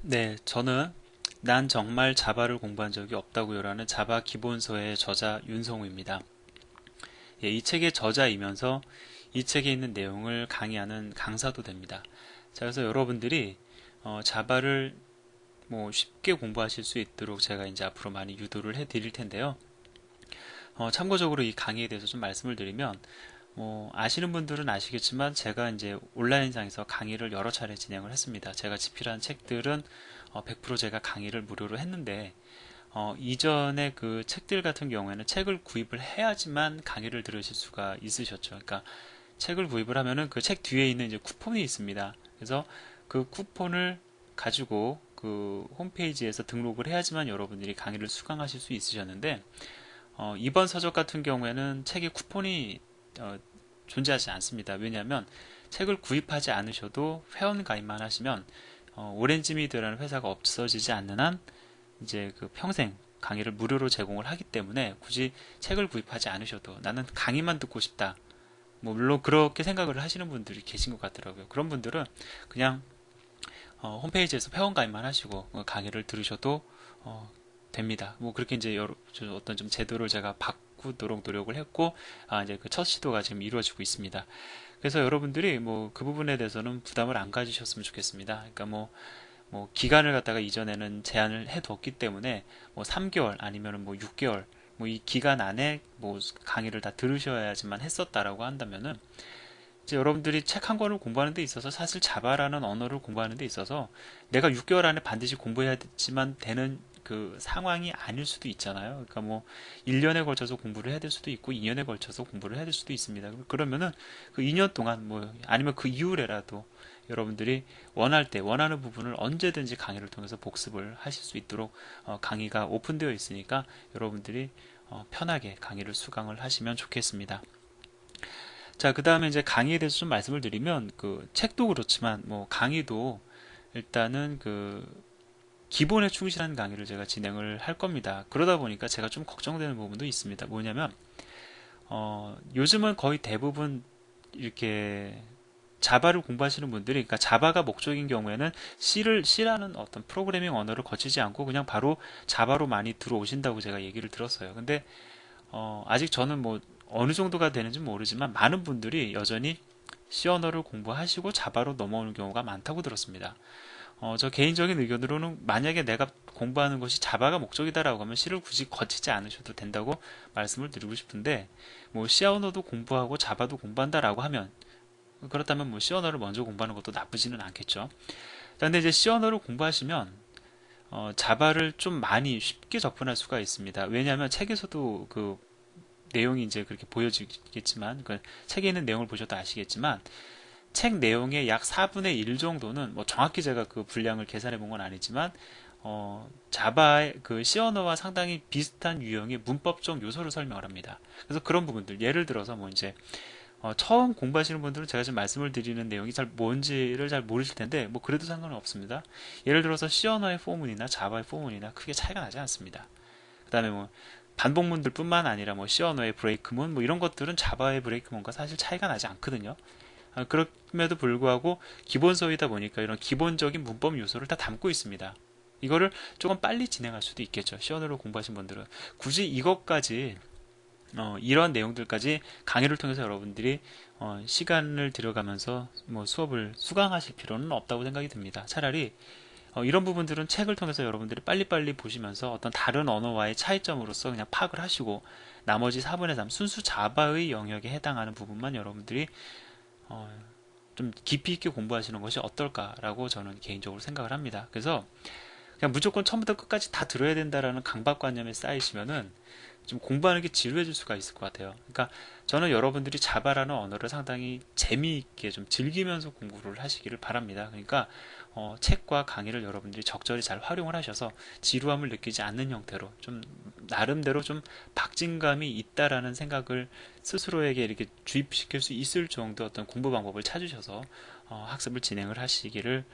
네, 저는 난 정말 자바를 공부한 적이 없다고요라는 자바 기본서의 저자 윤성우입니다. 예, 이 책의 저자이면서 이 책에 있는 내용을 강의하는 강사도 됩니다. 자, 그래서 여러분들이 자바를 뭐 쉽게 공부하실 수 있도록 제가 이제 앞으로 많이 유도를 해 드릴 텐데요. 참고적으로 이 강의에 대해서 좀 말씀을 드리면 뭐 아시는 분들은 아시겠지만 제가 이제 온라인상에서 강의를 여러 차례 진행을 했습니다. 제가 집필한 책들은 100% 제가 강의를 무료로 했는데 이전에 그 책들 같은 경우에는 책을 구입을 해야지만 강의를 들으실 수가 있으셨죠. 그러니까 책을 구입을 하면은 그 책 뒤에 있는 이제 쿠폰이 있습니다. 그래서 그 쿠폰을 가지고 그 홈페이지에서 등록을 해야지만 여러분들이 강의를 수강하실 수 있으셨는데 이번 서적 같은 경우에는 책에 쿠폰이 어, 존재하지 않습니다. 왜냐하면 책을 구입하지 않으셔도 회원 가입만 하시면 오렌지미디어라는 회사가 없어지지 않는 한 이제 그 평생 강의를 무료로 제공을 하기 때문에 굳이 책을 구입하지 않으셔도 나는 강의만 듣고 싶다. 뭐 물론 그렇게 생각을 하시는 분들이 계신 것 같더라고요. 그런 분들은 그냥 홈페이지에서 회원 가입만 하시고 강의를 들으셔도 됩니다. 뭐 그렇게 이제 어떤 좀 제도를 제가 바꾸도록 노력을 했고 이제 그 첫 시도가 지금 이루어지고 있습니다. 그래서 여러분들이 뭐 그 부분에 대해서는 부담을 안 가지셨으면 좋겠습니다. 그러니까 뭐 기간을 갖다가 이전에는 제한을 해뒀기 때문에 뭐 3개월 아니면은 뭐 6개월 뭐 이 기간 안에 뭐 강의를 다 들으셔야지만 했었다라고 한다면은 이제 여러분들이 책 한 권을 공부하는 데 있어서 사실 자바라는 언어를 공부하는 데 있어서 내가 6개월 안에 반드시 공부해야지만 되는 그 상황이 아닐 수도 있잖아요. 그러니까 뭐 1년에 걸쳐서 공부를 해야 될 수도 있고 2년에 걸쳐서 공부를 해야 될 수도 있습니다. 그러면은 그 2년 동안 뭐 아니면 그 이후에라도 여러분들이 원할 때 원하는 부분을 언제든지 강의를 통해서 복습을 하실 수 있도록 강의가 오픈되어 있으니까 여러분들이 편하게 강의를 수강을 하시면 좋겠습니다. 자, 그 다음에 이제 강의에 대해서 좀 말씀을 드리면, 그, 책도 그렇지만, 뭐, 강의도 일단은 그, 기본에 충실한 강의를 제가 진행을 할 겁니다. 그러다 보니까 제가 좀 걱정되는 부분도 있습니다. 뭐냐면, 요즘은 거의 대부분 이렇게 자바를 공부하시는 분들이, 그러니까 자바가 목적인 경우에는 C라는 어떤 프로그래밍 언어를 거치지 않고 그냥 바로 자바로 많이 들어오신다고 제가 얘기를 들었어요. 근데 아직 저는 뭐 어느 정도가 되는지 모르지만 많은 분들이 여전히 C 언어를 공부하시고 자바로 넘어오는 경우가 많다고 들었습니다. 저 개인적인 의견으로는 만약에 내가 공부하는 것이 자바가 목적이다라고 하면 C를 굳이 거치지 않으셔도 된다고 말씀을 드리고 싶은데 뭐 C 언어도 공부하고 자바도 공부한다라고 하면 그렇다면 뭐 C 언어를 먼저 공부하는 것도 나쁘지는 않겠죠. 근데 이제 C 언어를 공부하시면 자바를 좀 많이 쉽게 접근할 수가 있습니다. 왜냐하면 책에서도 그 내용이 이제 그렇게 보여지겠지만 그 책에 있는 내용을 보셔도 아시겠지만 책 내용의 약 4분의 1 정도는 뭐 정확히 제가 그 분량을 계산해 본 건 아니지만 자바의 그 C 언어와 상당히 비슷한 유형의 문법적 요소를 설명을 합니다. 그래서 그런 부분들 예를 들어서 뭐 이제 처음 공부하시는 분들은 제가 지금 말씀을 드리는 내용이 잘 뭔지를 잘 모르실 텐데 뭐 그래도 상관은 없습니다. 예를 들어서 C 언어의 포문이나 자바의 포문이나 크게 차이가 나지 않습니다. 그다음에 뭐 반복문들 뿐만 아니라 뭐 C 언어의 브레이크문 뭐 이런 것들은 자바의 브레이크문과 사실 차이가 나지 않거든요. 그럼에도 불구하고 기본서이다 보니까 이런 기본적인 문법 요소를 다 담고 있습니다. 이거를 조금 빨리 진행할 수도 있겠죠. C 언어를 공부하신 분들은 굳이 이것까지 이런 내용들까지 강의를 통해서 여러분들이 시간을 들여가면서 뭐 수업을 수강하실 필요는 없다고 생각이 듭니다. 차라리 이런 부분들은 책을 통해서 여러분들이 빨리빨리 보시면서 어떤 다른 언어와의 차이점으로서 그냥 파악을 하시고 나머지 4분의 3 순수 자바의 영역에 해당하는 부분만 여러분들이 어, 좀 깊이 있게 공부하시는 것이 어떨까라고 저는 개인적으로 생각을 합니다. 그래서 그냥 무조건 처음부터 끝까지 다 들어야 된다라는 강박관념에 쌓이시면은 좀 공부하는 게 지루해질 수가 있을 것 같아요. 그러니까 저는 여러분들이 자바라는 언어를 상당히 재미있게 좀 즐기면서 공부를 하시기를 바랍니다. 그러니까 책과 강의를 여러분들이 적절히 잘 활용을 하셔서 지루함을 느끼지 않는 형태로 좀 나름대로 좀 박진감이 있다라는 생각을 스스로에게 이렇게 주입시킬 수 있을 정도 어떤 공부 방법을 찾으셔서 학습을 진행을 하시기를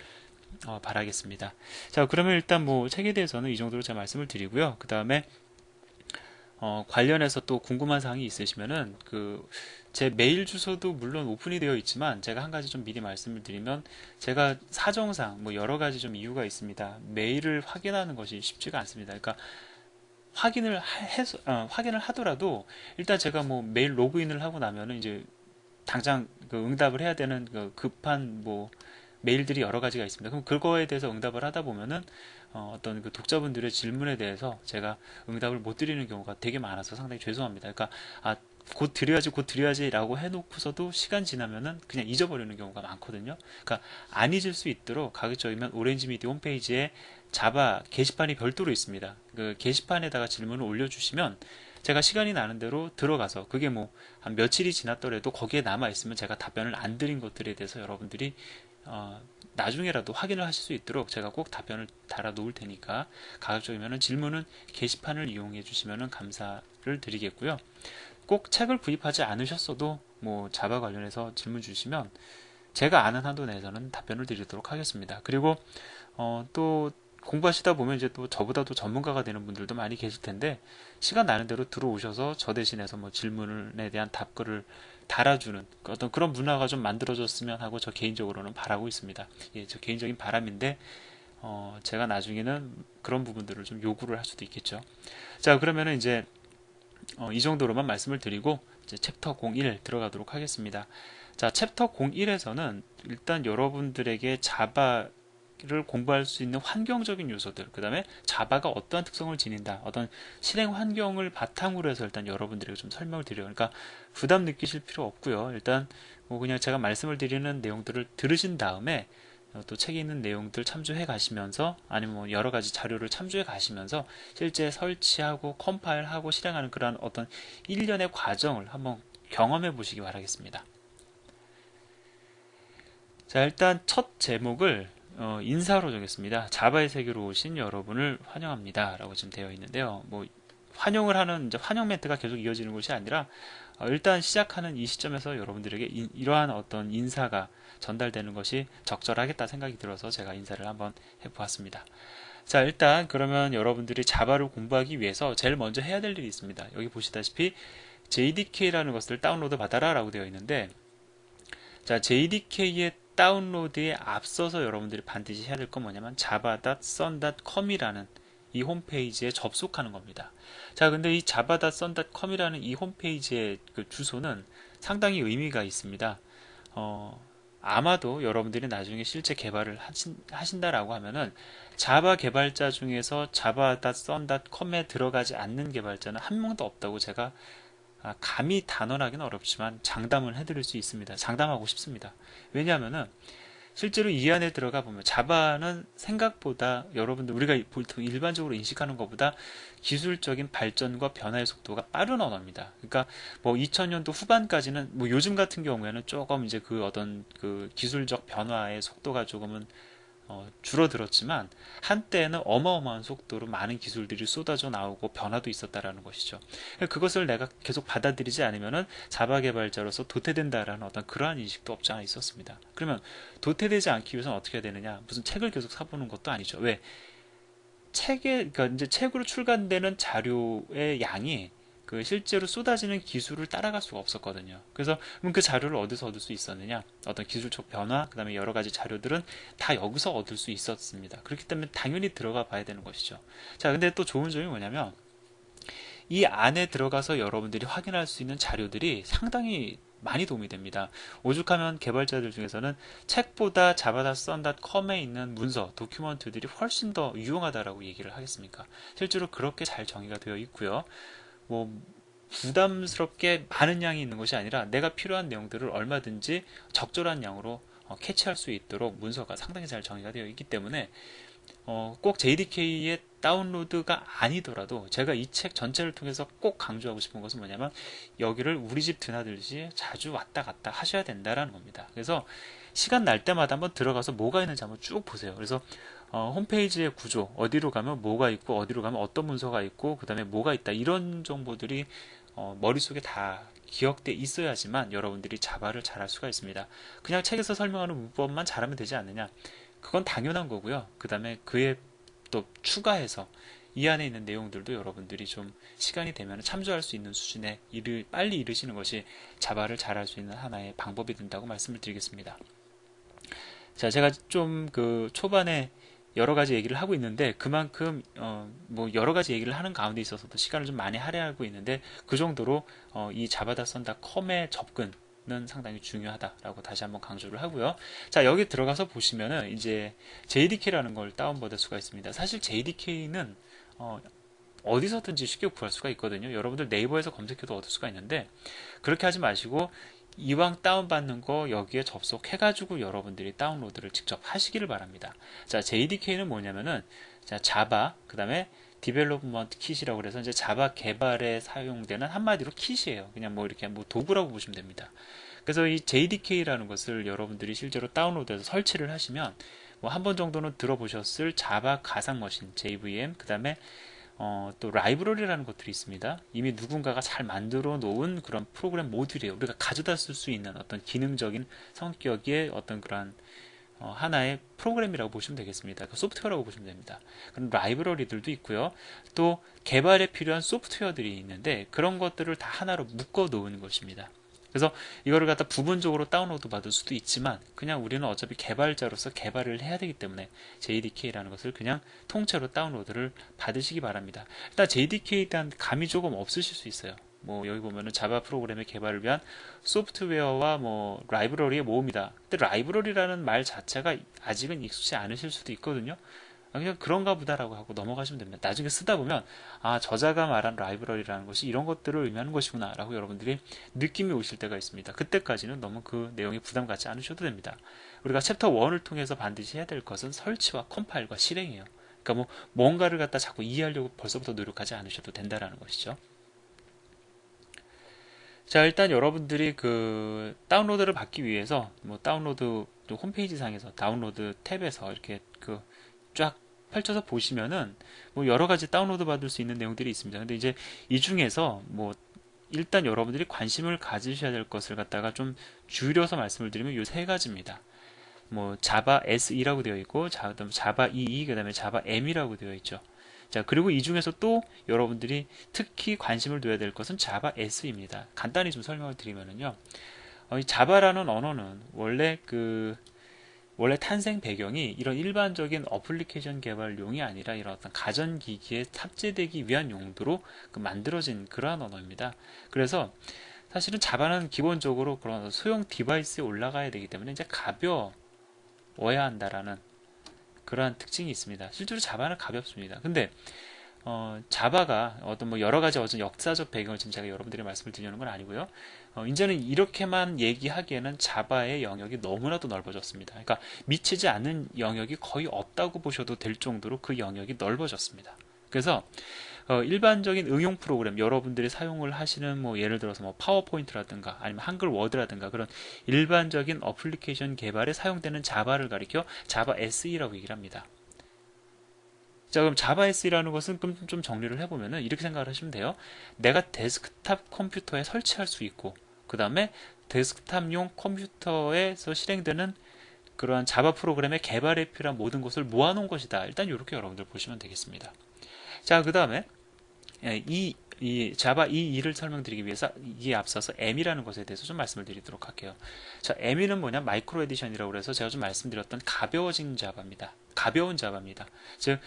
바라겠습니다. 자, 그러면 일단 뭐 책에 대해서는 이 정도로 제가 말씀을 드리고요. 그 다음에 관련해서 또 궁금한 사항이 있으시면은 제 메일 주소도 물론 오픈이 되어 있지만 제가 한 가지 좀 미리 말씀을 드리면 제가 사정상 뭐 여러 가지 좀 이유가 있습니다. 메일을 확인하는 것이 쉽지가 않습니다. 그러니까 확인을 하더라도 일단 제가 뭐 메일 로그인을 하고 나면은 이제 당장 응답을 해야 되는 급한 뭐 메일들이 여러 가지가 있습니다. 그럼 그거에 대해서 응답을 하다 보면은 어떤 독자분들의 질문에 대해서 제가 응답을 못 드리는 경우가 되게 많아서 상당히 죄송합니다. 그러니까 곧 드려야지 라고 해놓고서도 시간 지나면은 그냥 잊어버리는 경우가 많거든요. 그러니까 안 잊을 수 있도록 가급적이면 오렌지 미디어 홈페이지에 자바 게시판이 별도로 있습니다. 그 게시판에다가 질문을 올려주시면 제가 시간이 나는 대로 들어가서 그게 뭐 한 며칠이 지났더라도 거기에 남아 있으면 제가 답변을 안 드린 것들에 대해서 여러분들이 나중에라도 확인을 하실 수 있도록 제가 꼭 답변을 달아 놓을 테니까 가급적이면 질문은 게시판을 이용해 주시면 감사를 드리겠고요. 꼭 책을 구입하지 않으셨어도 뭐 자바 관련해서 질문 주시면 제가 아는 한도 내에서는 답변을 드리도록 하겠습니다. 그리고 또 공부하시다 보면 이제 또 저보다도 전문가가 되는 분들도 많이 계실 텐데 시간 나는 대로 들어오셔서 저 대신해서 뭐 질문에 대한 답글을 달아주는 어떤 그런 문화가 좀 만들어졌으면 하고 저 개인적으로는 바라고 있습니다. 예, 저 개인적인 바람인데 제가 나중에는 그런 부분들을 좀 요구를 할 수도 있겠죠. 자, 그러면은 이제 이 정도로만 말씀을 드리고 이제 챕터 01 들어가도록 하겠습니다. 자, 챕터 01에서는 일단 여러분들에게 자바를 공부할 수 있는 환경적인 요소들, 그 다음에 자바가 어떠한 특성을 지닌다, 어떤 실행 환경을 바탕으로 해서 일단 여러분들에게 좀 설명을 드려요. 그러니까 부담 느끼실 필요 없고요. 일단 뭐 그냥 제가 말씀을 드리는 내용들을 들으신 다음에 또 책에 있는 내용들 참조해 가시면서 아니면 뭐 여러 가지 자료를 참조해 가시면서 실제 설치하고 컴파일하고 실행하는 그런 어떤 일련의 과정을 한번 경험해 보시기 바라겠습니다. 자, 일단 첫 제목을 인사로 정했습니다. 자바의 세계로 오신 여러분을 환영합니다 라고 지금 되어 있는데요. 뭐 환영을 하는 이제 환영 멘트가 계속 이어지는 것이 아니라 일단 시작하는 이 시점에서 여러분들에게 이러한 어떤 인사가 전달되는 것이 적절하겠다 생각이 들어서 제가 인사를 한번 해보았습니다. 자, 일단 그러면 여러분들이 자바를 공부하기 위해서 제일 먼저 해야 될 일이 있습니다. 여기 보시다시피 JDK라는 것을 다운로드 받아라 라고 되어 있는데, 자, JDK의 다운로드에 앞서서 여러분들이 반드시 해야 될 건 뭐냐면 java.sun.com이라는 이 홈페이지에 접속하는 겁니다. 자, 근데 이 java.sun.com이라는 이 홈페이지의 그 주소는 상당히 의미가 있습니다. 아마도 여러분들이 나중에 실제 개발을 하신다라고 하면은 자바 개발자 중에서 java.sun.com에 들어가지 않는 개발자는 한 명도 없다고 제가 감히 단언하기는 어렵지만 장담을 해드릴 수 있습니다. 장담하고 싶습니다. 왜냐하면은 실제로 이 안에 들어가 보면 자바는 생각보다 여러분들 우리가 보통 일반적으로 인식하는 것보다 기술적인 발전과 변화의 속도가 빠른 언어입니다. 그러니까 뭐 2000년도 후반까지는 뭐 요즘 같은 경우에는 조금 이제 그 어떤 그 기술적 변화의 속도가 조금은 줄어들었지만 한때는 어마어마한 속도로 많은 기술들이 쏟아져 나오고 변화도 있었다라는 것이죠. 그것을 내가 계속 받아들이지 않으면은 자바 개발자로서 도태된다라는 어떤 그러한 인식도 없지 않아 있었습니다. 그러면 도태되지 않기 위해서는 어떻게 해야 되느냐? 무슨 책을 계속 사보는 것도 아니죠. 왜? 그러니까 이제 책으로 출간되는 자료의 양이 실제로 쏟아지는 기술을 따라갈 수가 없었거든요. 그래서 그럼 그 자료를 어디서 얻을 수 있었느냐? 어떤 기술적 변화, 그 다음에 여러 가지 자료들은 다 여기서 얻을 수 있었습니다. 그렇기 때문에 당연히 들어가 봐야 되는 것이죠. 자, 근데 또 좋은 점이 뭐냐면 이 안에 들어가서 여러분들이 확인할 수 있는 자료들이 상당히 많이 도움이 됩니다. 오죽하면 개발자들 중에서는 책보다 java.sun.com에 있는 문서, 도큐먼트들이 훨씬 더 유용하다라고 얘기를 하겠습니까? 실제로 그렇게 잘 정의가 되어 있고요. 뭐 부담스럽게 많은 양이 있는 것이 아니라 내가 필요한 내용들을 얼마든지 적절한 양으로 캐치할 수 있도록 문서가 상당히 잘 정의가 되어 있기 때문에 꼭 JDK의 다운로드가 아니더라도 제가 이 책 전체를 통해서 꼭 강조하고 싶은 것은 뭐냐면 여기를 우리 집 드나들듯이 자주 왔다 갔다 하셔야 된다라는 겁니다. 그래서 시간 날 때마다 한번 들어가서 뭐가 있는지 한번 쭉 보세요. 그래서 홈페이지의 구조, 어디로 가면 뭐가 있고 어디로 가면 어떤 문서가 있고 그 다음에 뭐가 있다, 이런 정보들이 머릿속에 다 기억돼 있어야지만 여러분들이 자바를 잘할 수가 있습니다. 그냥 책에서 설명하는 문법만 잘하면 되지 않느냐? 그건 당연한 거고요. 그 다음에 그에 또 추가해서 이 안에 있는 내용들도 여러분들이 좀 시간이 되면 참조할 수 있는 수준에 빨리 이르시는 것이 자바를 잘할 수 있는 하나의 방법이 된다고 말씀을 드리겠습니다. 자, 제가 좀 그 초반에 여러 가지 얘기를 하고 있는데 그만큼 뭐 여러 가지 얘기를 하는 가운데 있어서도 시간을 좀 많이 할애하고 있는데 그 정도로 이 자바다썬닷컴의 접근은 상당히 중요하다라고 다시 한번 강조를 하고요. 자, 여기 들어가서 보시면은 이제 JDK라는 걸 다운받을 수가 있습니다. 사실 JDK는 어디서든지 쉽게 구할 수가 있거든요. 여러분들 네이버에서 검색해도 얻을 수가 있는데 그렇게 하지 마시고 이왕 다운받는 거 여기에 접속해가지고 여러분들이 다운로드를 직접 하시기를 바랍니다. 자, JDK는 뭐냐면은 자, 자바, 그 다음에 디벨롭먼트 킷이라고 그래서 이제 자바 개발에 사용되는 한마디로 킷이에요. 그냥 뭐 이렇게 뭐 도구라고 보시면 됩니다. 그래서 이 JDK라는 것을 여러분들이 실제로 다운로드해서 설치를 하시면 뭐 한 번 정도는 들어보셨을 자바 가상 머신 JVM, 그 다음에 또 라이브러리라는 것들이 있습니다. 이미 누군가가 잘 만들어 놓은 그런 프로그램 모듈이에요. 우리가 가져다 쓸 수 있는 어떤 기능적인 성격의 어떤 그런 하나의 프로그램이라고 보시면 되겠습니다. 그 소프트웨어라고 보시면 됩니다. 그런 라이브러리들도 있고요. 또 개발에 필요한 소프트웨어들이 있는데 그런 것들을 다 하나로 묶어 놓은 것입니다. 그래서 이거를 갖다 부분적으로 다운로드 받을 수도 있지만 그냥 우리는 어차피 개발자로서 개발을 해야 되기 때문에 JDK라는 것을 그냥 통째로 다운로드를 받으시기 바랍니다. 일단 JDK에 대한 감이 조금 없으실 수 있어요. 뭐 여기 보면은 자바 프로그램의 개발을 위한 소프트웨어와 뭐 라이브러리의 모음이다. 근데 라이브러리라는 말 자체가 아직은 익숙치 않으실 수도 있거든요. 그냥 그런가 보다라고 하고 넘어가시면 됩니다. 나중에 쓰다 보면 아, 저자가 말한 라이브러리라는 것이 이런 것들을 의미하는 것이구나 라고 여러분들이 느낌이 오실 때가 있습니다. 그때까지는 너무 그 내용이 부담 갖지 않으셔도 됩니다. 우리가 챕터 1을 통해서 반드시 해야 될 것은 설치와 컴파일과 실행이에요. 그러니까 뭐 뭔가를 갖다 자꾸 이해하려고 벌써부터 노력하지 않으셔도 된다라는 것이죠. 자, 일단 여러분들이 그 다운로드를 받기 위해서 뭐 다운로드 홈페이지 상에서 다운로드 탭에서 이렇게 그 쫙 펼쳐서 보시면은 뭐 여러 가지 다운로드 받을 수 있는 내용들이 있습니다. 근데 이제 이 중에서 뭐 일단 여러분들이 관심을 가지셔야 될 것을 갖다가 좀 줄여서 말씀을 드리면 요 세 가지입니다. 뭐 자바 SE라고 되어 있고 자바 EE 그다음에 자바 M이라고 되어 있죠. 자, 그리고 이 중에서 또 여러분들이 특히 관심을 둬야 될 것은 자바 S입니다. 간단히 좀 설명을 드리면은요. 이 자바라는 언어는 원래 탄생 배경이 이런 일반적인 어플리케이션 개발용이 아니라 이런 어떤 가전기기에 탑재되기 위한 용도로 만들어진 그러한 언어입니다. 그래서 사실은 자바는 기본적으로 그런 소형 디바이스에 올라가야 되기 때문에 이제 가벼워야 한다라는 그러한 특징이 있습니다. 실제로 자바는 가볍습니다. 근데 자바가 어떤 뭐 여러 가지 어떤 역사적 배경을 지금 제가 여러분들이 말씀을 드리는 건 아니고요. 이제는 이렇게만 얘기하기에는 자바의 영역이 너무나도 넓어졌습니다. 그러니까 미치지 않는 영역이 거의 없다고 보셔도 될 정도로 그 영역이 넓어졌습니다. 그래서 일반적인 응용 프로그램 여러분들이 사용을 하시는 뭐 예를 들어서 뭐 파워포인트라든가 아니면 한글 워드라든가 그런 일반적인 어플리케이션 개발에 사용되는 자바를 가리켜 자바 SE라고 얘기를 합니다. 자, 그럼 자바 SE라는 것은 좀 정리를 해보면은 이렇게 생각을 하시면 돼요. 내가 데스크탑 컴퓨터에 설치할 수 있고, 그 다음에 데스크탑용 컴퓨터에서 실행되는 그러한 자바 프로그램의 개발에 필요한 모든 것을 모아놓은 것이다. 일단 이렇게 여러분들 보시면 되겠습니다. 자, 그 다음에 이 자바 EE를 설명드리기 위해서 이에 앞서서 M이라는 것에 대해서 좀 말씀을 드리도록 할게요. 자, M이는 뭐냐? 마이크로 에디션이라고 해서 제가 좀 말씀드렸던 가벼워진 자바입니다. 가벼운 자바입니다. 즉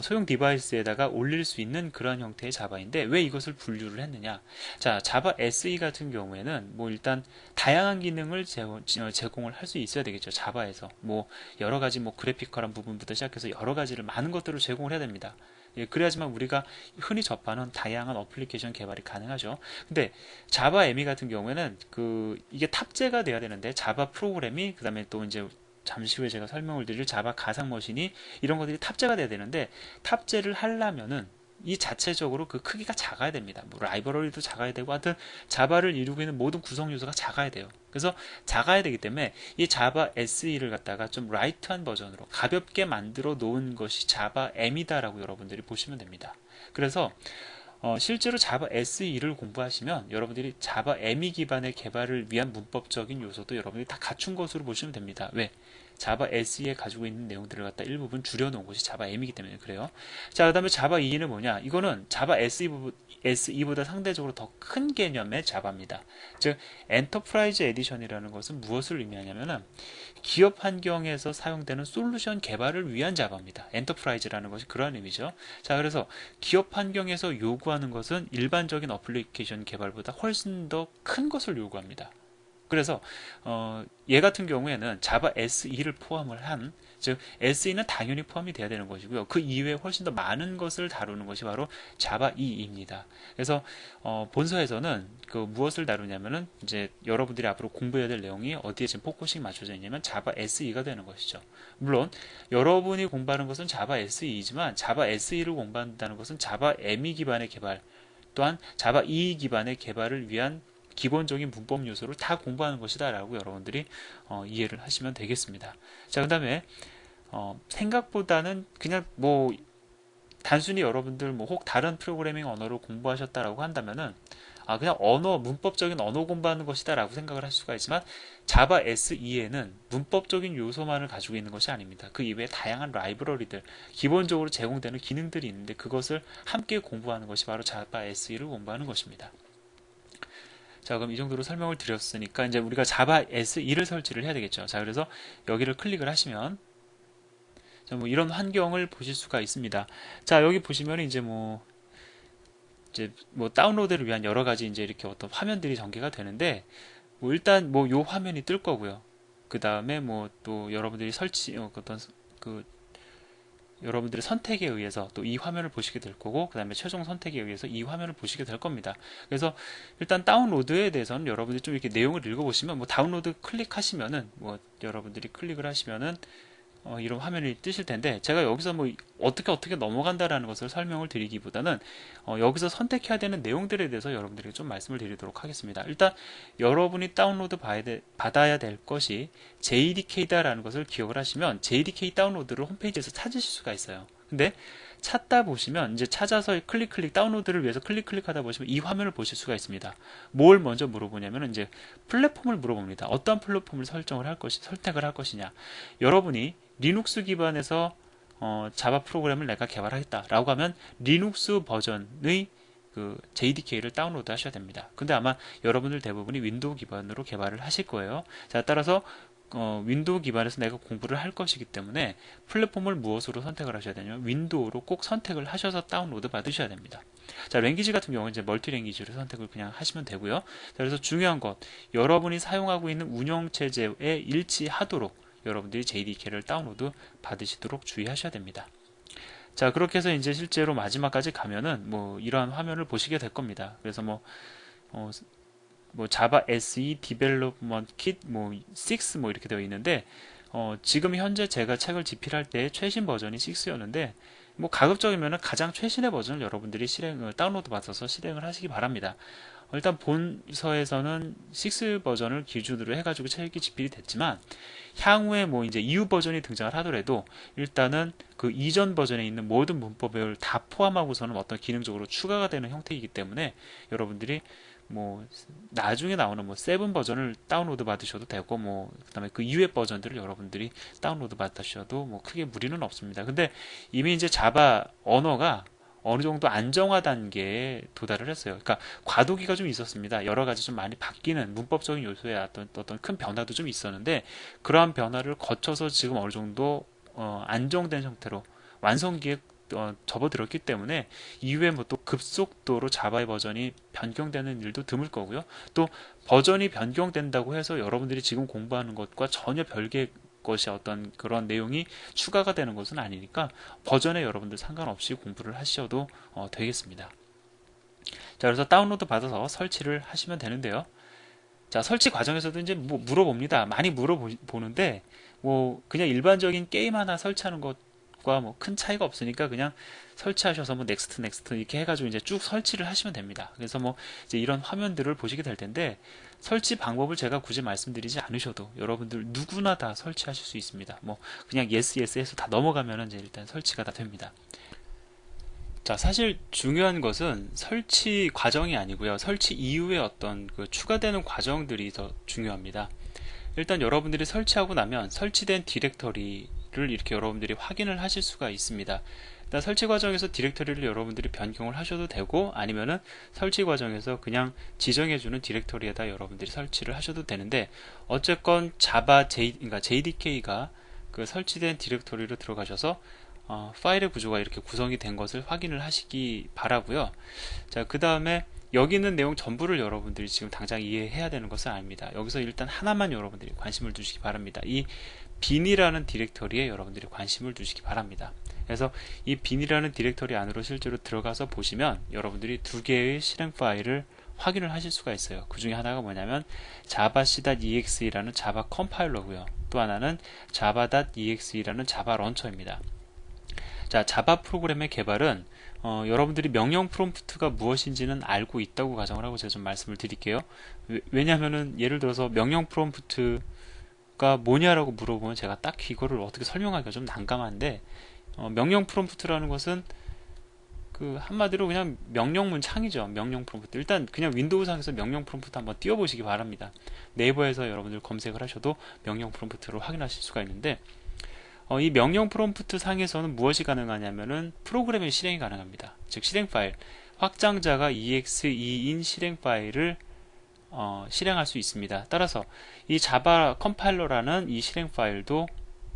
소형 디바이스에다가 올릴 수 있는 그런 형태의 자바인데 왜 이것을 분류를 했느냐? 자, 자바 SE 같은 경우에는 뭐 일단 다양한 기능을 제공을 할 수 있어야 되겠죠. 자바에서 뭐 여러 가지 뭐 그래피컬한 부분부터 시작해서 여러 가지를 많은 것들을 제공을 해야 됩니다. 예, 그래야지만 우리가 흔히 접하는 다양한 어플리케이션 개발이 가능하죠. 근데 자바 ME 같은 경우에는 이게 탑재가 돼야 되는데 자바 프로그램이 그다음에 또 이제 잠시 후에 제가 설명을 드릴 자바 가상 머신이 이런 것들이 탑재가 돼야 되는데 탑재를 하려면은 이 자체적으로 그 크기가 작아야 됩니다. 뭐 라이브러리도 작아야 되고 하여튼 자바를 이루고 있는 모든 구성 요소가 작아야 돼요. 그래서 작아야 되기 때문에 이 자바 SE를 갖다가 좀 라이트한 버전으로 가볍게 만들어 놓은 것이 자바 M이다라고 여러분들이 보시면 됩니다. 그래서 실제로 자바 SE를 공부하시면 여러분들이 자바 ME 기반의 개발을 위한 문법적인 요소도 여러분들이 다 갖춘 것으로 보시면 됩니다. 왜? 자바 SE에 가지고 있는 내용들을 갖다 일부분 줄여놓은 것이 자바 M이기 때문에 그래요. 자, 그 다음에 자바 E는 뭐냐? 이거는 자바 SE보다 상대적으로 더 큰 개념의 자바입니다. 즉, 엔터프라이즈 에디션이라는 것은 무엇을 의미하냐면은 기업 환경에서 사용되는 솔루션 개발을 위한 자바입니다. 엔터프라이즈라는 것이 그런 의미죠. 자, 그래서 기업 환경에서 요구하는 것은 일반적인 어플리케이션 개발보다 훨씬 더 큰 것을 요구합니다. 그래서 얘 같은 경우에는 자바 SE를 포함을 한, 즉 SE는 당연히 포함이 돼야 되는 것이고요. 그 이외에 훨씬 더 많은 것을 다루는 것이 바로 자바 E입니다. 그래서 본서에서는 그 무엇을 다루냐면은 이제 여러분들이 앞으로 공부해야 될 내용이 어디에 지금 포커싱이 맞춰져 있냐면 자바 SE가 되는 것이죠. 물론 여러분이 공부하는 것은 자바 SE이지만 자바 SE를 공부한다는 것은 자바 ME 기반의 개발 또한 자바 E 기반의 개발을 위한 기본적인 문법 요소를 다 공부하는 것이다 라고 여러분들이 이해를 하시면 되겠습니다. 자, 그 다음에 생각보다는 그냥 뭐 단순히 여러분들 뭐 혹 다른 프로그래밍 언어를 공부하셨다라고 한다면은 그냥 문법적인 언어 공부하는 것이다 라고 생각을 할 수가 있지만 자바 SE에는 문법적인 요소만을 가지고 있는 것이 아닙니다. 그 이외에 다양한 라이브러리들, 기본적으로 제공되는 기능들이 있는데 그것을 함께 공부하는 것이 바로 자바 SE를 공부하는 것입니다. 자, 그럼 이 정도로 설명을 드렸으니까 이제 우리가 자바 SE를 설치를 해야 되겠죠. 자, 그래서 여기를 클릭을 하시면 뭐 이런 환경을 보실 수가 있습니다. 자, 여기 보시면 이제 뭐 다운로드를 위한 여러 가지 이제 이렇게 어떤 화면들이 전개가 되는데 뭐 일단 뭐 요 화면이 뜰 거고요. 그 다음에 뭐 또 여러분들이 여러분들의 선택에 의해서 또 이 화면을 보시게 될 거고 그 다음에 최종 선택에 의해서 이 화면을 보시게 될 겁니다. 그래서 일단 다운로드에 대해서는 여러분들이 좀 이렇게 내용을 읽어보시면 뭐 다운로드 클릭하시면은 뭐 여러분들이 클릭을 하시면은 이런 화면이 뜨실 텐데 제가 여기서 뭐 어떻게 넘어간다라는 것을 설명을 드리기보다는 여기서 선택해야 되는 내용들에 대해서 여러분들에게 좀 말씀을 드리도록 하겠습니다. 일단 여러분이 다운로드 받아야 될 것이 JDK다라는 것을 기억을 하시면 JDK 다운로드를 홈페이지에서 찾으실 수가 있어요. 근데 찾다 보시면 이제 찾아서 클릭 다운로드를 위해서 클릭 하다 보시면 이 화면을 보실 수가 있습니다. 뭘 먼저 물어보냐면 이제 플랫폼을 물어봅니다. 어떤 플랫폼을 선택을 할 것이냐. 여러분이 리눅스 기반에서 자바 프로그램을 내가 개발하겠다 라고 하면 리눅스 버전의 그 JDK를 다운로드 하셔야 됩니다. 근데 아마 여러분들 대부분이 윈도우 기반으로 개발을 하실 거예요. 자, 따라서 윈도우 기반에서 내가 공부를 할 것이기 때문에 플랫폼을 무엇으로 선택을 하셔야 되냐면 윈도우로 꼭 선택을 하셔서 다운로드 받으셔야 됩니다. 자, 랭귀지 같은 경우는 이제 멀티 랭귀지를 선택을 그냥 하시면 되고요. 자, 그래서 중요한 것, 여러분이 사용하고 있는 운영체제에 일치하도록 여러분들이 JDK를 다운로드 받으시도록 주의하셔야 됩니다. 자, 그렇게 해서 이제 실제로 마지막까지 가면은 뭐 이러한 화면을 보시게 될 겁니다. 그래서 뭐 자바 SE 디벨롭먼트 킷 6 뭐 이렇게 되어 있는데 지금 현재 제가 책을 집필할 때 최신 버전이 6였는데 뭐 가급적이면 가장 최신의 버전을 여러분들이 다운로드 받아서 실행을 하시기 바랍니다. 일단 본서에서는 6 버전을 기준으로 해가지고 책이 집필이 됐지만 향후에 뭐 이제 이후 버전이 등장을 하더라도 일단은 그 이전 버전에 있는 모든 문법을 다 포함하고서는 어떤 기능적으로 추가가 되는 형태이기 때문에 여러분들이 뭐 나중에 나오는 뭐 7 버전을 다운로드 받으셔도 되고 뭐 그다음에 그 이후의 버전들을 여러분들이 다운로드 받으셔도 뭐 크게 무리는 없습니다. 근데 이미 이제 자바 언어가 어느 정도 안정화 단계에 도달을 했어요. 그러니까 과도기가 좀 있었습니다. 여러 가지 좀 많이 바뀌는 문법적인 요소에 어떤 큰 변화도 좀 있었는데 그러한 변화를 거쳐서 지금 어느 정도 안정된 형태로 완성기에 접어들었기 때문에 이후에 뭐 또 급속도로 자바의 버전이 변경되는 일도 드물 거고요. 또 버전이 변경된다고 해서 여러분들이 지금 공부하는 것과 전혀 별개의 것이 어떤 그런 내용이 추가가 되는 것은 아니니까 버전에 여러분들 상관없이 공부를 하셔도 되겠습니다. 자, 그래서 다운로드 받아서 설치를 하시면 되는데요. 자, 설치 과정에서도 이제 뭐 물어봅니다. 많이 물어보는데 뭐 그냥 일반적인 게임 하나 설치하는 것과 뭐 큰 차이가 없으니까 그냥 설치하셔서 뭐 넥스트 이렇게 해가지고 이제 쭉 설치를 하시면 됩니다. 그래서 뭐 이제 이런 화면들을 보시게 될 텐데 설치 방법을 제가 굳이 말씀드리지 않으셔도 여러분들 누구나 다 설치하실 수 있습니다. 뭐 그냥 yes 해서 다 넘어가면은 이제 일단 설치가 다 됩니다. 자, 사실 중요한 것은 설치 과정이 아니고요. 설치 이후에 어떤 그 추가되는 과정들이 더 중요합니다. 일단 여러분들이 설치하고 나면 설치된 디렉터리를 이렇게 여러분들이 확인을 하실 수가 있습니다. 일단 설치 과정에서 디렉터리를 여러분들이 변경을 하셔도 되고, 아니면은 설치 과정에서 그냥 지정해주는 디렉터리에다 여러분들이 설치를 하셔도 되는데, 어쨌건 그러니까 JDK가 그 설치된 디렉터리로 들어가셔서 파일의 구조가 이렇게 구성이 된 것을 확인을 하시기 바라고요. 자, 그 다음에 여기 있는 내용 전부를 여러분들이 지금 당장 이해해야 되는 것은 아닙니다. 여기서 일단 하나만 여러분들이 관심을 두시기 바랍니다. 이 bin이라는 디렉터리에 여러분들이 관심을 두시기 바랍니다. 그래서 이 bin이라는 디렉터리 안으로 실제로 들어가서 보시면 여러분들이 두 개의 실행 파일을 확인을 하실 수가 있어요. 그 중에 하나가 뭐냐면 javac.exe라는 자바 컴파일러고요. 또 하나는 java.exe라는 자바 런처입니다. 자, 자바 프로그램의 개발은 여러분들이 명령 프롬프트가 무엇인지는 알고 있다고 가정을 하고 제가 좀 말씀을 드릴게요. 왜냐하면은 예를 들어서 명령 프롬프트가 뭐냐라고 물어보면 제가 딱 이거를 어떻게 설명하기가 좀 난감한데, 명령 프롬프트라는 것은 그 한마디로 그냥 명령문 창이죠. 명령 프롬프트. 일단 그냥 윈도우상에서 명령 프롬프트 한번 띄워보시기 바랍니다. 네이버에서 여러분들 검색을 하셔도 명령 프롬프트를 확인하실 수가 있는데, 이 명령 프롬프트 상에서는 무엇이 가능하냐면은 프로그램의 실행이 가능합니다. 즉 실행 파일, 확장자가 exe인 실행 파일을 실행할 수 있습니다. 따라서 이 자바 컴파일러라는 이 실행 파일도,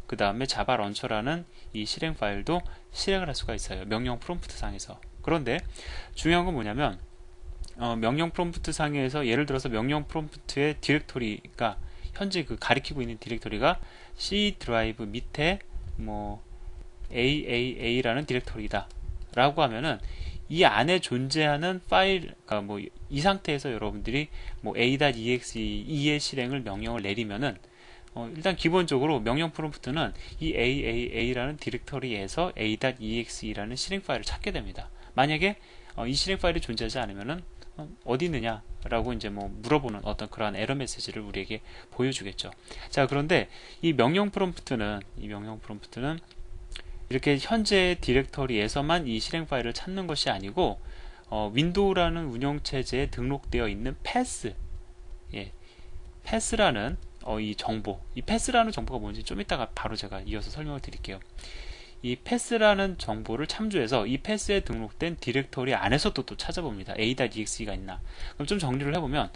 그 다음에 자바 런처라는 이 실행 파일도 실행을 할 수가 있어요. 명령 프롬프트 상에서. 그런데 중요한 건 뭐냐면 명령 프롬프트 상에서 예를 들어서 명령 프롬프트의 디렉토리가 현재 그 가리키고 있는 디렉토리가 C 드라이브 밑에 뭐 AAA라는 디렉토리다 라고 하면은 이 안에 존재하는 파일, 그러니까 뭐 이 상태에서 여러분들이 뭐 a.exe2의 실행을 명령을 내리면은 일단 기본적으로 명령 프롬프트는 이 AAA라는 디렉토리에서 a.exe라는 실행 파일을 찾게 됩니다. 만약에 이 실행 파일이 존재하지 않으면은 어디 있느냐 라고 이제 뭐 물어보는 어떤 그러한 에러 메시지를 우리에게 보여주겠죠. 자, 그런데 이 명령 프롬프트는 이렇게 현재 디렉터리에서만 이 실행 파일을 찾는 것이 아니고 윈도우라는 운영체제에 등록되어 있는 패스, 패스라는 이 정보, 이 패스라는 정보가 뭔지 좀 이따가 바로 제가 이어서 설명을 드릴게요. 이 패스라는 정보를 참조해서 이 패스에 등록된 디렉터리 안에서도 또 찾아봅니다. a.exe가 있나. 그럼 좀 정리를 해보면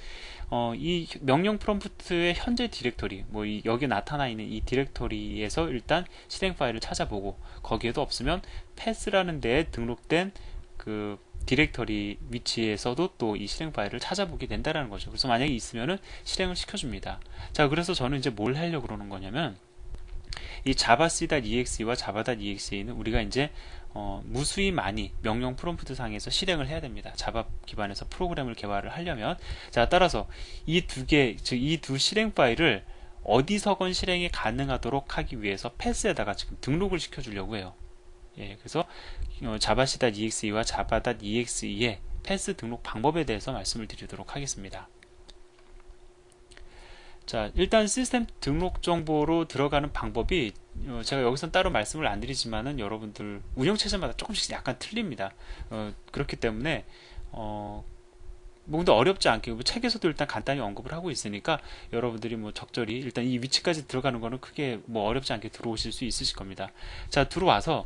이 명령 프롬프트의 현재 디렉터리, 뭐 여기에 나타나 있는 이 디렉터리에서 일단 실행 파일을 찾아보고, 거기에도 없으면 패스라는 데에 등록된 그 디렉터리 위치에서도 또 이 실행 파일을 찾아보게 된다는 거죠. 그래서 만약에 있으면은 실행을 시켜줍니다. 자, 그래서 저는 이제 뭘 하려고 그러는 거냐면, 이 javac.exe와 java.exe는 우리가 이제 무수히 많이 명령 프롬프트 상에서 실행을 해야 됩니다. 자바 기반에서 프로그램을 개발을 하려면. 자, 따라서 이 두 개, 즉 이 두 실행 파일을 어디서건 실행이 가능하도록 하기 위해서 패스에다가 지금 등록을 시켜주려고 해요. 그래서 javac.exe와 java.exe의 패스 등록 방법에 대해서 말씀을 드리도록 하겠습니다. 자, 일단 시스템 등록 정보로 들어가는 방법이 제가 여기서 따로 말씀을 안 드리지만은 여러분들 운영체제마다 조금씩 약간 틀립니다. 그렇기 때문에 뭐 근데 어렵지 않게 책에서도 일단 간단히 언급을 하고 있으니까 여러분들이 뭐 적절히 일단 이 위치까지 들어가는 거는 크게 뭐 어렵지 않게 들어오실 수 있으실 겁니다. 자, 들어와서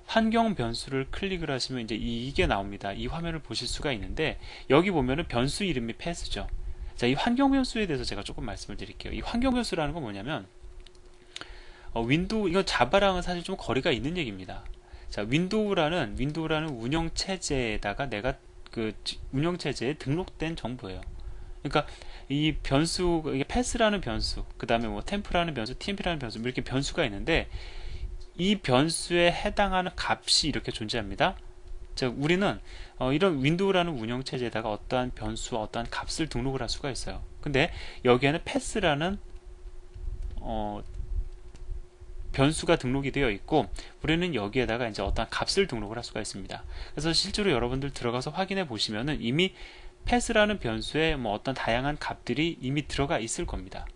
환경 변수를 클릭을 하시면 이제 이게 나옵니다. 이 화면을 보실 수가 있는데, 여기 보면은 변수 이름이 패스죠. 자, 이 환경 변수에 대해서 제가 조금 말씀을 드릴게요. 이 환경 변수라는 건 뭐냐면 윈도우, 이건 자바랑은 사실 좀 거리가 있는 얘기입니다. 자, 윈도우라는 운영체제에다가 내가 그 운영체제에 등록된 정보예요. 그러니까 이 변수, 이게 패스라는 변수, 그 다음에 뭐 템프라는 변수, tmp라는 변수, 이렇게 변수가 있는데, 이 변수에 해당하는 값이 이렇게 존재합니다. 즉 우리는 이런 윈도우라는 운영체제에다가 어떠한 변수, 어떠한 값을 등록을 할 수가 있어요. 근데 여기에는 패스라는 변수가 등록이 되어 있고, 우리는 여기에다가 이제 어떠한 값을 등록을 할 수가 있습니다. 그래서 실제로 여러분들 들어가서 확인해 보시면은 이미 패스라는 변수에 뭐 어떤 다양한 값들이 이미 들어가 있을 겁니다.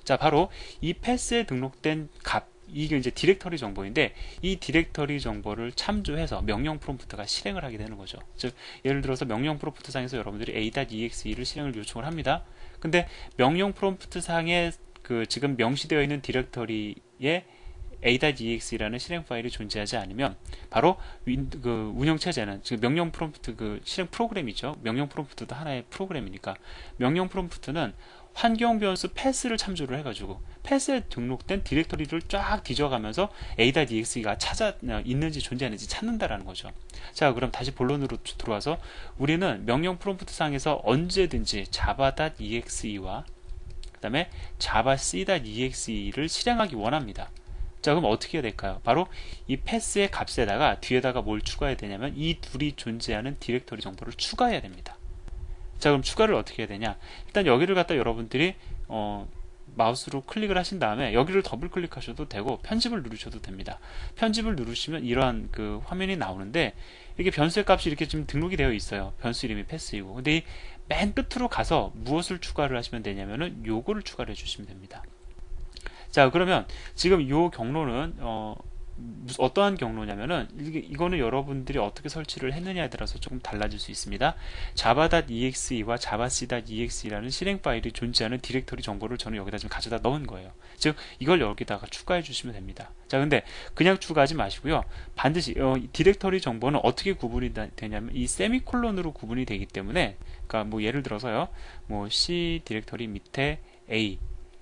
자, 바로 이 패스에 등록된 값, 이게 이제 디렉터리 정보인데, 이 디렉터리 정보를 참조해서 명령 프롬프트가 실행을 하게 되는 거죠. 즉 예를 들어서 명령 프롬프트 상에서 여러분들이 a.exe를 실행을 요청을 합니다. 근데 명령 프롬프트 상에 그 지금 명시되어 있는 디렉터리에 a.exe라는 실행 파일이 존재하지 않으면 바로 그 운영 체제는 지금 명령 프롬프트 그 실행 프로그램이죠. 명령 프롬프트도 하나의 프로그램이니까 명령 프롬프트는 환경 변수 패스를 참조를 해가지고 패스에 등록된 디렉터리를 쫙 뒤져가면서 a.exe가 있는지 존재하는지 찾는다라는 거죠. 자, 그럼 다시 본론으로 들어와서 우리는 명령 프롬프트 상에서 언제든지 java.exe와 그 다음에 javac.exe를 실행하기 원합니다. 자, 그럼 어떻게 해야 될까요? 바로 이 패스의 값에다가 뒤에다가 뭘 추가해야 되냐면 이 둘이 존재하는 디렉터리 정보를 추가해야 됩니다. 자, 그럼 추가를 어떻게 해야 되냐? 일단 여기를 갖다 여러분들이 마우스로 클릭을 하신 다음에 여기를 더블 클릭하셔도 되고 편집을 누르셔도 됩니다. 편집을 누르시면 이러한 그 화면이 나오는데 이게 변수의 값이 이렇게 지금 등록이 되어 있어요. 변수 이름이 패스이고. 근데 이 맨 끝으로 가서 무엇을 추가를 하시면 되냐면은 요거를 추가를 해주시면 됩니다. 자, 그러면 지금 이 경로는 어떠한 경로냐면은 이거는 여러분들이 어떻게 설치를 했느냐에 따라서 조금 달라질 수 있습니다. java.exe와 javac.exe라는 실행 파일이 존재하는 디렉터리 정보를 저는 여기다 지금 가져다 넣은 거예요. 즉 이걸 여기다가 추가해 주시면 됩니다. 자, 근데 그냥 추가하지 마시고요. 반드시 디렉터리 정보는 어떻게 구분이 되냐면 이 세미콜론으로 구분이 되기 때문에, 그러니까 뭐 예를 들어서요, 뭐 C 디렉터리 밑에 A,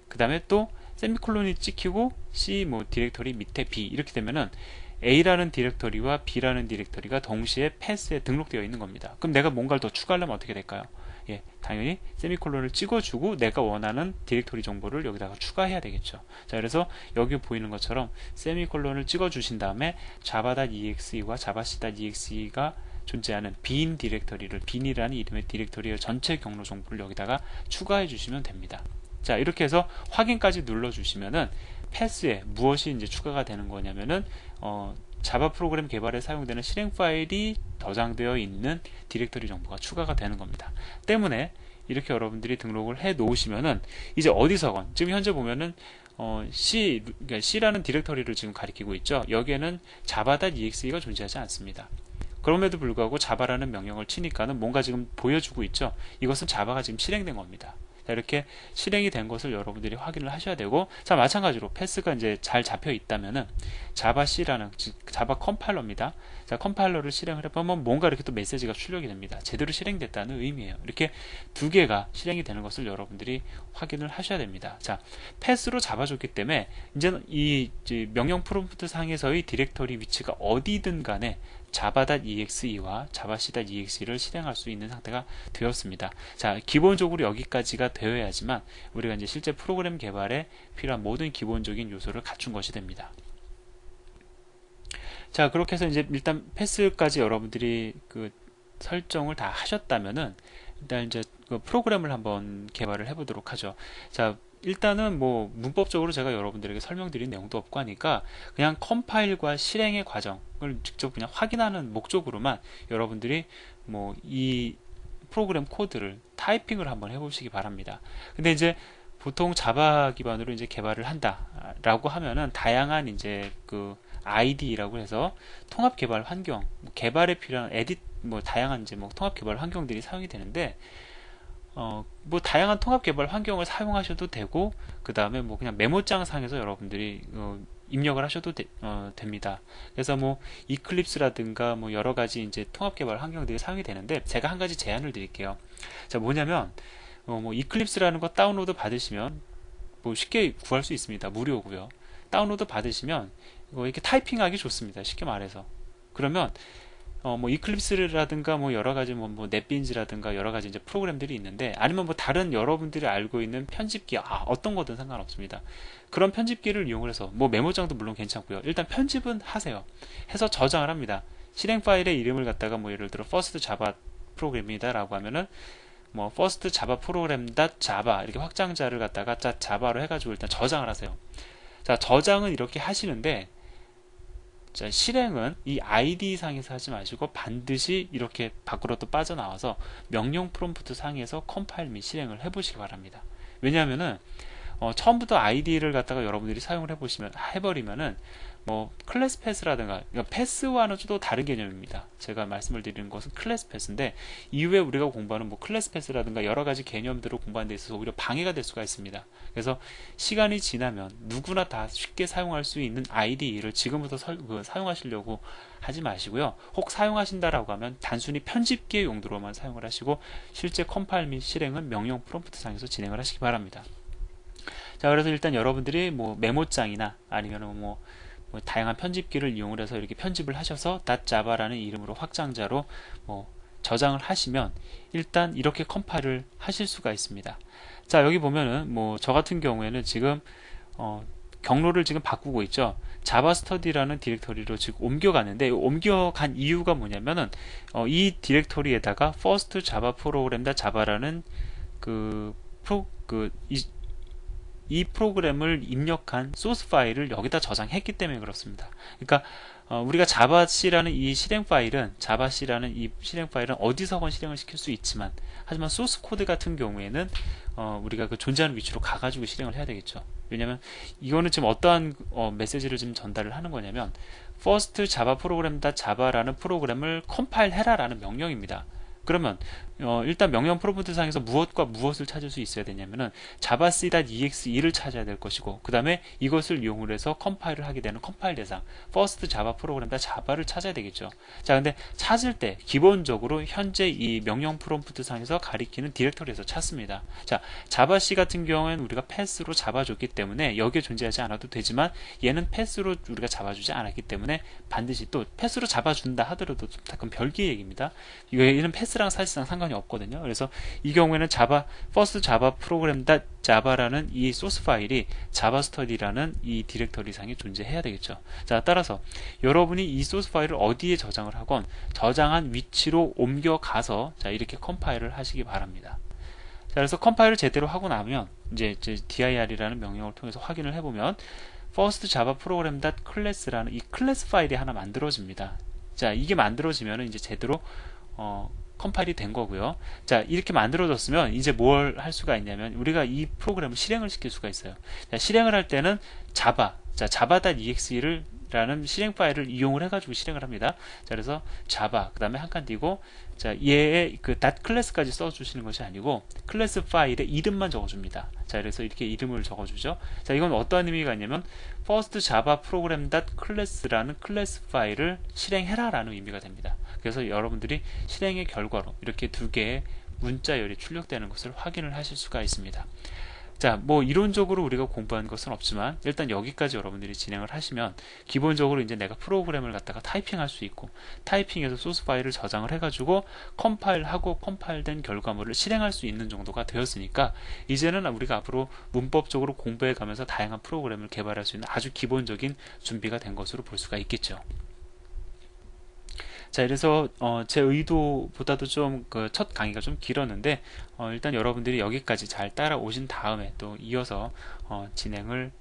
그 다음에 또 세미콜론이 찍히고 C 뭐 디렉터리 밑에 B 이렇게 되면은 A라는 디렉터리와 B라는 디렉터리가 동시에 패스에 등록되어 있는 겁니다. 그럼 내가 뭔가를 더 추가하려면 어떻게 될까요? 예, 당연히 세미콜론을 찍어주고 내가 원하는 디렉터리 정보를 여기다가 추가해야 되겠죠. 자, 그래서 여기 보이는 것처럼 세미콜론을 찍어주신 다음에 java.exe와 javac.exe가 존재하는 빈 디렉터리를, 빈이라는 이름의 디렉터리의 전체 경로 정보를 여기다가 추가해 주시면 됩니다. 자, 이렇게 해서 확인까지 눌러주시면은 패스에 무엇이 이제 추가가 되는 거냐면은 자바 프로그램 개발에 사용되는 실행 파일이 저장되어 있는 디렉터리 정보가 추가가 되는 겁니다. 때문에 이렇게 여러분들이 등록을 해 놓으시면은 이제 어디서건 지금 현재 보면은 그러니까 C라는 디렉터리를 지금 가리키고 있죠. 여기에는 java.exe가 존재하지 않습니다. 그럼에도 불구하고 자바라는 명령을 치니까는 뭔가 지금 보여주고 있죠. 이것은 자바가 지금 실행된 겁니다. 이렇게 실행이 된 것을 여러분들이 확인을 하셔야 되고, 자, 마찬가지로 패스가 이제 잘 잡혀 있다면은 자바 C라는 자바 컴파일러입니다. 자, 컴파일러를 실행을 해보면 뭔가 이렇게 또 메시지가 출력이 됩니다. 제대로 실행됐다는 의미예요. 이렇게 두 개가 실행이 되는 것을 여러분들이 확인을 하셔야 됩니다. 자, 패스로 잡아줬기 때문에 이제는 이 명령 프롬프트 상에서의 디렉터리 위치가 어디든 간에 java.exe와 javac.exe를 실행할 수 있는 상태가 되었습니다. 자, 기본적으로 여기까지가 되어야지만 우리가 이제 실제 프로그램 개발에 필요한 모든 기본적인 요소를 갖춘 것이 됩니다. 자, 그렇게 해서 이제 일단 패스까지 여러분들이 그 설정을 다 하셨다면은 일단 이제 그 프로그램을 한번 개발을 해보도록 하죠. 자, 일단은 뭐 문법적으로 제가 여러분들에게 설명드린 내용도 없고 하니까 그냥 컴파일과 실행의 과정을 직접 그냥 확인하는 목적으로만 여러분들이 뭐 이 프로그램 코드를 타이핑을 한번 해보시기 바랍니다. 근데 이제 보통 자바 기반으로 이제 개발을 한다라고 하면은 다양한 이제 그 IDE라고 해서 통합 개발 환경, 개발에 필요한 에딧 뭐 다양한 이제 뭐 통합 개발 환경들이 사용이 되는데 뭐 다양한 통합 개발 환경을 사용하셔도 되고, 그 다음에 뭐 그냥 메모장 상에서 여러분들이 입력을 하셔도 됩니다. 그래서 뭐 이클립스라든가 뭐 여러 가지 이제 통합 개발 환경들이 사용이 되는데, 제가 한 가지 제안을 드릴게요. 자, 뭐냐면 뭐 이클립스라는 거 다운로드 받으시면 뭐 쉽게 구할 수 있습니다. 무료고요. 다운로드 받으시면 이렇게 타이핑하기 좋습니다. 쉽게 말해서. 그러면 뭐 이클립스라든가 뭐 여러 가지 뭐 넷빈즈라든가 여러 가지 이제 프로그램들이 있는데, 아니면 뭐 다른 여러분들이 알고 있는 편집기 어떤 거든 상관없습니다. 그런 편집기를 이용을 해서 뭐 메모장도 물론 괜찮고요. 일단 편집은 하세요. 해서 저장을 합니다. 실행 파일의 이름을 갖다가 뭐 예를 들어 first java 프로그램이다라고 하면은 뭐 first java program.java 이렇게 확장자를 갖다가 자바로 해가지고 일단 저장을 하세요. 자, 저장은 이렇게 하시는데, 자, 실행은 이 ID 상에서 하지 마시고 반드시 이렇게 밖으로 또 빠져나와서 명령 프롬프트 상에서 컴파일 및 실행을 해보시기 바랍니다. 왜냐하면은 처음부터 ID를 갖다가 여러분들이 사용을 해버리면은 뭐 클래스 패스라든가, 그러니까 패스와는 또 다른 개념입니다. 제가 말씀을 드리는 것은 클래스 패스인데, 이후에 우리가 공부하는 뭐 클래스 패스라든가 여러 가지 개념들을 공부하는 데 있어서 오히려 방해가 될 수가 있습니다. 그래서 시간이 지나면 누구나 다 쉽게 사용할 수 있는 IDE를 지금부터 사용하시려고 하지 마시고요. 혹 사용하신다라고 하면 단순히 편집기의 용도로만 사용을 하시고, 실제 컴파일 및 실행은 명령 프롬프트 상에서 진행을 하시기 바랍니다. 자, 그래서 일단 여러분들이 뭐 메모장이나 아니면 뭐 다양한 편집기를 이용을 해서 이렇게 편집을 하셔서 .java라는 이름으로 확장자로 뭐 저장을 하시면 일단 이렇게 컴파일을 하실 수가 있습니다. 자, 여기 보면은 뭐 저 같은 경우에는 지금 경로를 지금 바꾸고 있죠. 자바 스터디라는 디렉터리로 지금 옮겨가는데, 옮겨간 이유가 뭐냐면은 이 디렉터리에다가 first java program.java라는 이 프로그램을 입력한 소스 파일을 여기다 저장했기 때문에 그렇습니다. 그러니까 우리가 자바C라는 이 실행 파일은 어디서건 실행을 시킬 수 있지만, 하지만 소스 코드 같은 경우에는 우리가 그 존재하는 위치로 가가지고 실행을 해야 되겠죠. 왜냐면 이거는 지금 어떠한 메시지를 지금 전달을 하는 거냐면, first java program.java라는 프로그램을 컴파일 해라라는 명령입니다. 그러면 일단 명령 프롬프트 상에서 무엇과 무엇을 찾을 수 있어야 되냐면은 javac.exe를 찾아야 될 것이고, 그 다음에 이것을 이용을 해서 컴파일을 하게 되는 컴파일 대상 first java program.java를 찾아야 되겠죠. 자, 근데 찾을 때 기본적으로 현재 이 명령 프롬프트 상에서 가리키는 디렉터리에서 찾습니다. 자, javac 같은 경우에는 우리가 패스로 잡아줬기 때문에 여기에 존재하지 않아도 되지만, 얘는 패스로 우리가 잡아주지 않았기 때문에 반드시 또 패스로 잡아준다 하더라도 그건 별개의 얘기입니다. 얘는 패스랑 사실상 상관이 없거든요. 그래서 이 경우에는 first java program.java라는 이 소스 파일이 자바스터디라는 이 디렉터리 상에 존재해야 되겠죠. 자, 따라서 여러분이 이 소스 파일을 어디에 저장을 하건 저장한 위치로 옮겨가서 자, 이렇게 컴파일을 하시기 바랍니다. 자, 그래서 컴파일을 제대로 하고 나면 이제 dir이라는 명령을 통해서 확인을 해보면 first java program.class라는 이 클래스 파일이 하나 만들어집니다. 자, 이게 만들어지면 이제 제대로 컴파일이 된 거고요. 자, 이렇게 만들어졌으면 이제 뭘 할 수가 있냐면, 우리가 이 프로그램을 실행을 시킬 수가 있어요. 자, 실행을 할 때는 java.exe를 라는 실행 파일을 이용을 해가지고 실행을 합니다. 자, 그래서 java 그 다음에 한 칸 띄고, 자, 얘의 그 .class까지 써주시는 것이 아니고 클래스 파일의 이름만 적어줍니다. 자, 그래서 이렇게 이름을 적어주죠. 자, 이건 어떠한 의미가 있냐면 first java program.class라는 클래스 파일을 실행해라 라는 의미가 됩니다. 그래서 여러분들이 실행의 결과로 이렇게 두 개의 문자열이 출력되는 것을 확인을 하실 수가 있습니다. 자, 뭐 이론적으로 우리가 공부한 것은 없지만 일단 여기까지 여러분들이 진행을 하시면 기본적으로 이제 내가 프로그램을 갖다가 타이핑할 수 있고, 타이핑해서 소스 파일을 저장을 해가지고 컴파일하고 컴파일된 결과물을 실행할 수 있는 정도가 되었으니까, 이제는 우리가 앞으로 문법적으로 공부해 가면서 다양한 프로그램을 개발할 수 있는 아주 기본적인 준비가 된 것으로 볼 수가 있겠죠. 자, 그래서 제 의도보다도 좀 첫 강의가 좀 길었는데, 일단 여러분들이 여기까지 잘 따라오신 다음에 또 이어서 진행을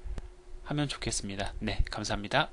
하면 좋겠습니다. 네, 감사합니다.